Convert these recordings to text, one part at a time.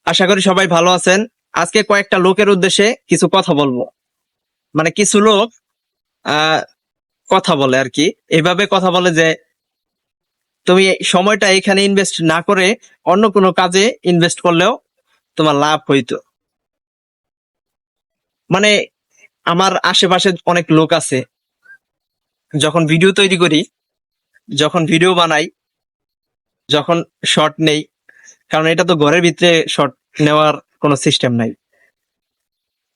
আশা করি সবাই ভালো আছেন। আজকে কয়েকটা লোকের উদ্দেশ্যে কিছু কথা বলবো। মানে কিছু লোক আহ কথা বলে আর কি, এইভাবে কথা বলে যে তুমি এই সময়টা এখানে ইনভেস্ট না করে অন্য কোনো কাজে ইনভেস্ট করলেও তোমার লাভ হইতো। মানে আমার আশেপাশে অনেক লোক আছে, যখন ভিডিও তৈরি করি, যখন ভিডিও বানাই, যখন শর্ট নেই, কারণ এটা তো ঘরের ভিতরে শর্ট নেওয়ার কোনো সিস্টেম নাই,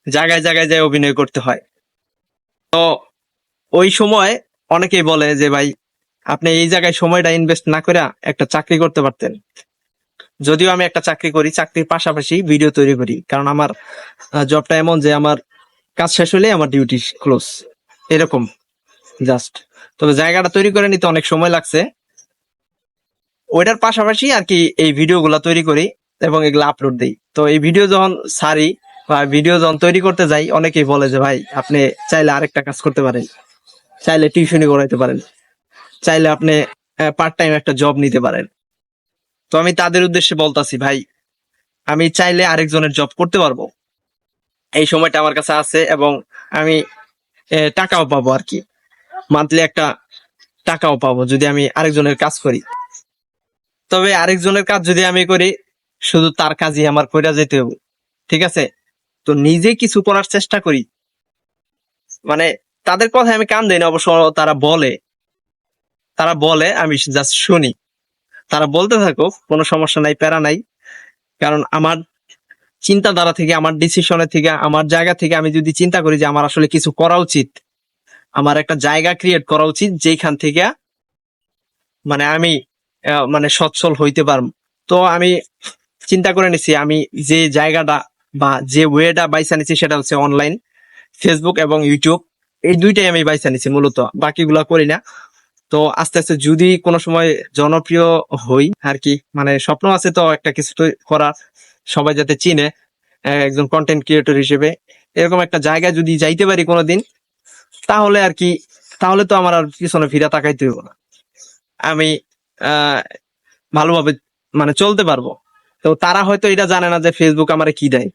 জায়গায় জায়গায় যায় অভিনয় করতে হয়। তো ওই সময় অনেকেই বলে যে ভাই, আপনি এই জায়গায় সময়টা ইনভেস্ট না করে একটা চাকরি করতে পারতেন। যদিও আমি একটা চাকরি করি, চাকরির পাশাপাশি ভিডিও তৈরি করি, কারণ আমার জবটা এমন যে আমার কাজ শেষ হলে আমার ডিউটি ক্লোজ, এরকম জাস্ট। তবে জায়গাটা তৈরি করে নিতে অনেক সময় লাগছে। ওইটার পাশাপাশি আর কি এই ভিডিও গুলা তৈরি করি এবং এগুলো আপলোড দিই। তো এই ভিডিও যখন সারি বা ভিডিও যখন তৈরি করতে যাই, অনেকেই বলে যে ভাই, আপনি চাইলে আরেকটা কাজ করতে পারেন, চাইলে টিউশনি করাইতে পারেন, চাইলে আপনি পার্ট টাইম একটা জব নিতে পারেন। তো আমি তাদের উদ্দেশ্যে বলতাছি, ভাই আমি চাইলে আরেকজনের জব করতে পারবো, এই সময়টা আমার কাছে আছে এবং আমি টাকাও পাবো আর কি, মান্থলি একটা টাকাও পাবো যদি আমি আরেকজনের কাজ করি। তবে আরেকজনের কাজ যদি আমি করি, শুধু তার কাজই আমার কইরা যেতে হবে, ঠিক আছে? তো নিজে কিছু করার চেষ্টা করি। মানে তাদের কথায় আমি কান দেই না অবশ্য, তারা বলে আমি জাস্ট শুনি। তারা বলতে থাকুক, কোনো সমস্যা নাই, প্যারা নাই। কারণ আমার চিন্তাধারা থেকে, আমার ডিসিশনের থেকে, আমার জায়গা থেকে আমি যদি চিন্তা করি যে আমার আসলে কিছু করা উচিত, আমার একটা জায়গা ক্রিয়েট করা উচিত যেখান থেকে মানে আমি মানে সচ্ছল হইতে পারবো। তো আমি চিন্তা করে নিছি, আমি যে জায়গাটা বা যে ওয়েটা বাইসা নিছি সেটা হচ্ছে অনলাইন, ফেসবুক এবং ইউটিউব। এই দুইটাই আমি বাইসা নিছি মূলত, বাকিগুলা করি না। তো আস্তে আস্তে যদি কোনো সময় জনপ্রিয় হই আর কি, মানে স্বপ্ন আছে তো একটা কিছু করার, সবাই যাতে চিনে একজন কন্টেন্ট ক্রিয়েটর হিসেবে, এরকম একটা জায়গায় যদি যাইতে পারি কোনোদিন, তাহলে আর কি, তাহলে তো আমার আর পিছনে ফিরে তাকাইতে হইব না, আমি আহ ভালোভাবে মানে চলতে পারবো। তো তারা হয়তো এটা জানে না যে ফেসবুক আমারে কি দেয়,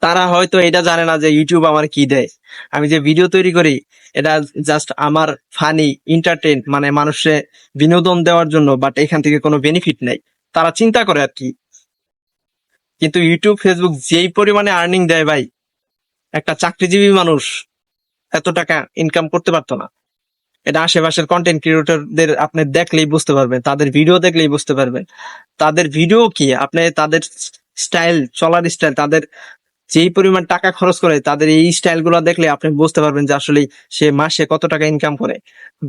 তারা হয়তো এটা জানে না যে ইউটিউব আমার কি দেয়। আমি যে ভিডিও তৈরি করি, এটা জাস্ট আমার ফানি এন্টারটেইন, মানে মানুষে বিনোদন দেওয়ার জন্য, বাট এখান থেকে কোনো বেনিফিট নাই, তারা চিন্তা করে আর কি। কিন্তু ইউটিউব ফেসবুক যেই পরিমাণে আর্নিং দেয় ভাই, একটা চাকরিজীবী মানুষ এত টাকা ইনকাম করতে পারতো না। এটা আশেপাশের কন্টেন্ট ক্রিয়েটরদের আপনি দেখলেই বুঝতে পারবেন, তাদের ভিডিও দেখলেই বুঝতে পারবেন। তাদের ভিডিও কি, আপনি তাদের স্টাইল, চলার স্টাইল, তাদের যেই পরিমাণ টাকা খরচ করে, তাদের এই স্টাইল গুলো দেখলে আপনি বুঝতে পারবেন যে আসলে সে মাসে কত টাকা ইনকাম করে।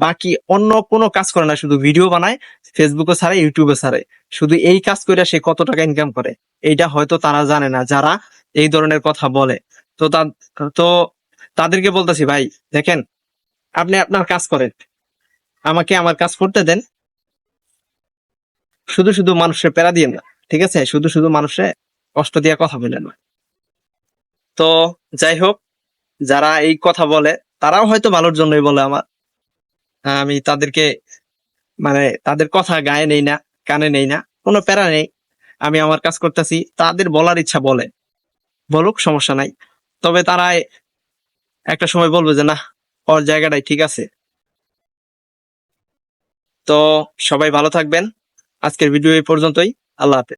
বাকি অন্য কোনো কাজ করে না, শুধু ভিডিও বানায়, ফেসবুকে ছাড়ে, ইউটিউবে ছাড়ে, শুধু এই কাজ করে সে কত টাকা ইনকাম করে। এইটা হয়তো তারা জানে না, যারা এই ধরনের কথা বলে। তো তো তাদেরকে বলতেছি, ভাই দেখেন, আপনি আপনার কাজ করেন, আমাকে আমার কাজ করতে দেন। শুধু শুধু মানুষের প্যারা দিয়ে না, ঠিক আছে? শুধু শুধু মানুষের কষ্ট দিয়ে কথা বলেন না। তো যাই হোক, যারা এই কথা বলে, তারাও হয়তো ভালোর জন্যই বলে আমার। আমি তাদেরকে মানে তাদের কথা গায়ে নেই না, কানে নেই না, কোনো প্যারা নেই। আমি আমার কাজ করতেছি, তাদের বলার ইচ্ছা বলে, বলুক, সমস্যা নাই। তবে তারা একটা সময় বলবে যে না, ওর জায়গাটাই ঠিক আছে। তো সবাই ভালো থাকবেন, আজকের ভিডিও এই পর্যন্তই। আল্লাহ হাফেজ।